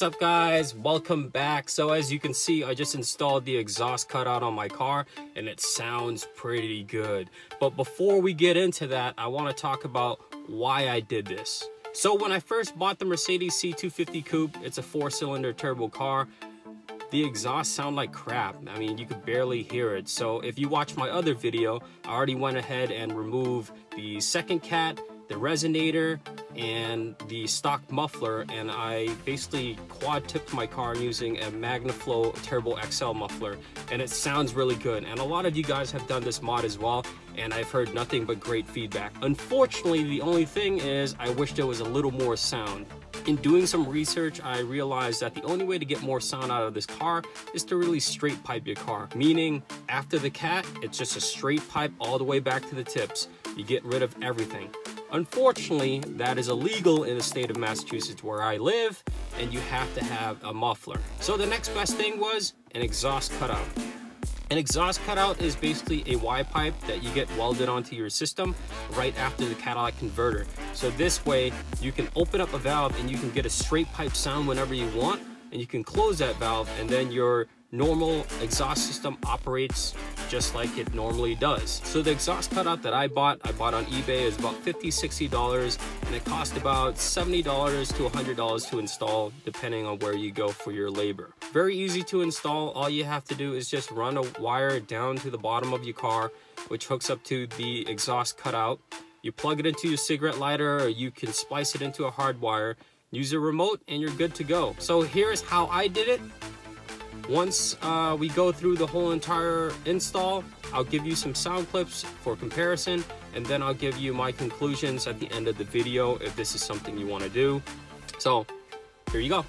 What's up guys, welcome back. So as you can see, I just installed the exhaust cutout on my car and it sounds pretty good. But before we get into that, I want to talk about why I did this. So when I first bought the Mercedes C250 Coupe, it's a 4-cylinder turbo car. The exhaust sound like crap. I mean, you could barely hear it. So if you watch my other video, I already went ahead and removed the second cat, the resonator, and the stock muffler, and I basically quad tipped my car using a MagnaFlow Turbo XL muffler, and it sounds really good. And a lot of you guys have done this mod as well, and I've heard nothing but great feedback. Unfortunately, the only thing is I wish there was a little more sound. In doing some research, I realized that the only way to get more sound out of this car is to really straight pipe your car. Meaning, after the cat, it's just a straight pipe all the way back to the tips. You get rid of everything. Unfortunately, that is illegal in the state of Massachusetts where I live, and you have to have a muffler. So the next best thing was an exhaust cutout. An exhaust cutout is basically a Y pipe that you get welded onto your system right after the catalytic converter. So this way, you can open up a valve and you can get a straight pipe sound whenever you want, and you can close that valve, and then your normal exhaust system operates just like it normally does. So the exhaust cutout that I bought on eBay is about $50–$60, and it cost about $70 to $100 to install, depending on where you go for your labor. Very easy to install. All you have to do is just run a wire down to the bottom of your car, which hooks up to the exhaust cutout. You plug it into your cigarette lighter, or you can splice it into a hard wire, use a remote, and you're good to go. So here's how I did it. Once we go through the whole entire install, I'll give you some sound clips for comparison, and then I'll give you my conclusions at the end of the video if this is something you want to do. So here you go.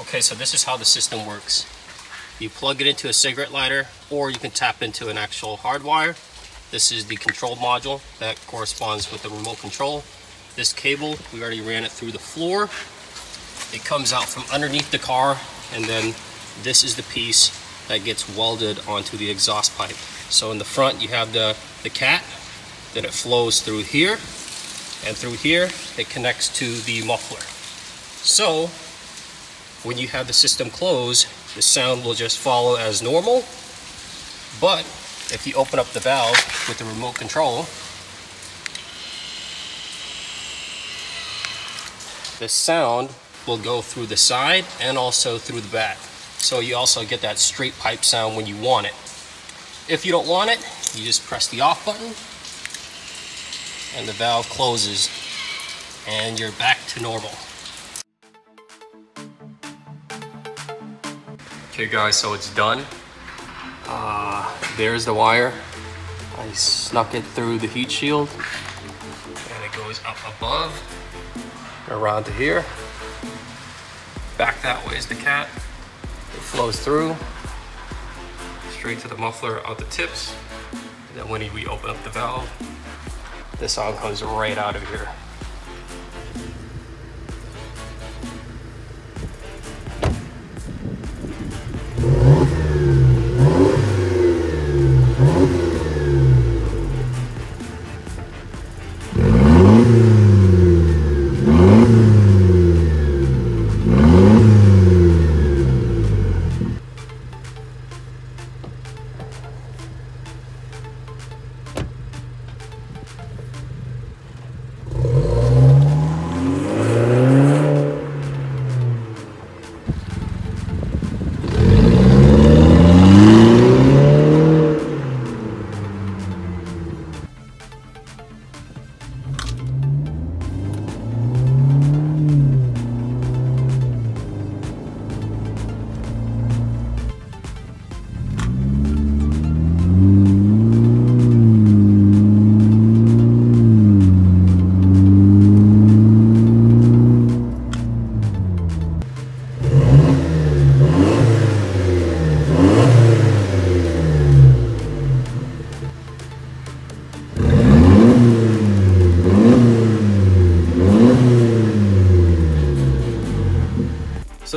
Okay, so this is how the system works. You plug it into a cigarette lighter, or you can tap into an actual hard wire. This is the control module that corresponds with the remote control. This cable, we already ran it through the floor. It comes out from underneath the car, and then this is the piece that gets welded onto the exhaust pipe. So in the front, you have the cat, then it flows through here, and through here, it connects to the muffler. So when you have the system closed, the sound will just follow as normal. But if you open up the valve with the remote control, the sound will go through the side and also through the back. So you also get that straight pipe sound when you want it. If you don't want it, you just press the off button and the valve closes and you're back to normal. Okay guys, so it's done. There's the wire. I snuck it through the heat shield, and it goes up above, around to here. Back that way is the cat. It flows through, straight to the muffler out the tips. And then when we open up the valve, the sound comes right out of here.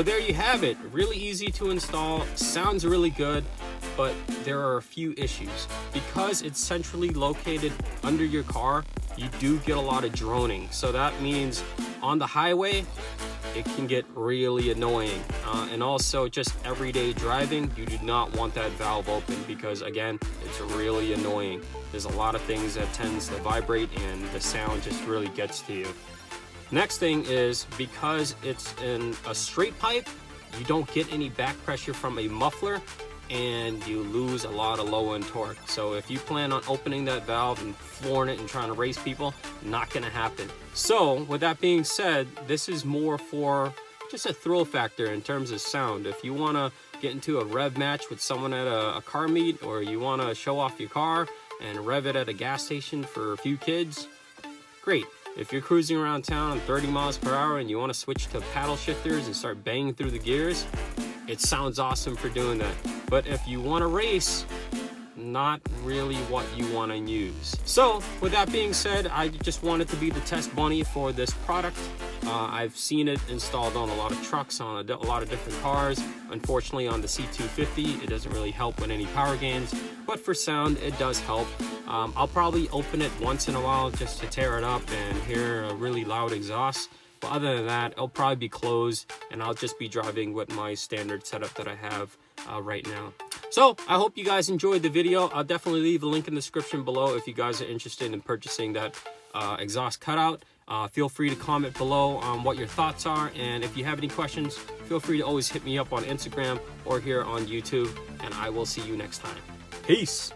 So there you have it. Really easy to install, sounds really good, but there are a few issues. Because it's centrally located under your car, you do get a lot of droning. So that means on the highway, it can get really annoying. And also just everyday driving, you do not want that valve open because again, it's really annoying. There's a lot of things that tends to vibrate and the sound just really gets to you. Next thing is because it's in a straight pipe, you don't get any back pressure from a muffler and you lose a lot of low end torque. So if you plan on opening that valve and flooring it and trying to race people, not gonna happen. So with that being said, this is more for just a thrill factor in terms of sound. If you wanna get into a rev match with someone at a car meet, or you wanna show off your car and rev it at a gas station for a few kids, great. If you're cruising around town on 30 miles per hour and you wanna switch to paddle shifters and start banging through the gears, it sounds awesome for doing that. But if you want to race, not really what you want to use. So with that being said, I just wanted to be the test bunny for this product. I've seen it installed on a lot of trucks, on a lot of different cars. Unfortunately on the C250, it doesn't really help with any power gains, but for sound, it does help. I'll probably open it once in a while just to tear it up and hear a really loud exhaust. But other than that, it'll probably be closed and I'll just be driving with my standard setup that I have right now. So I hope you guys enjoyed the video. I'll definitely leave a link in the description below if you guys are interested in purchasing that exhaust cutout. Feel free to comment below on what your thoughts are, and if you have any questions, feel free to always hit me up on Instagram or here on YouTube, and I will see you next time. Peace.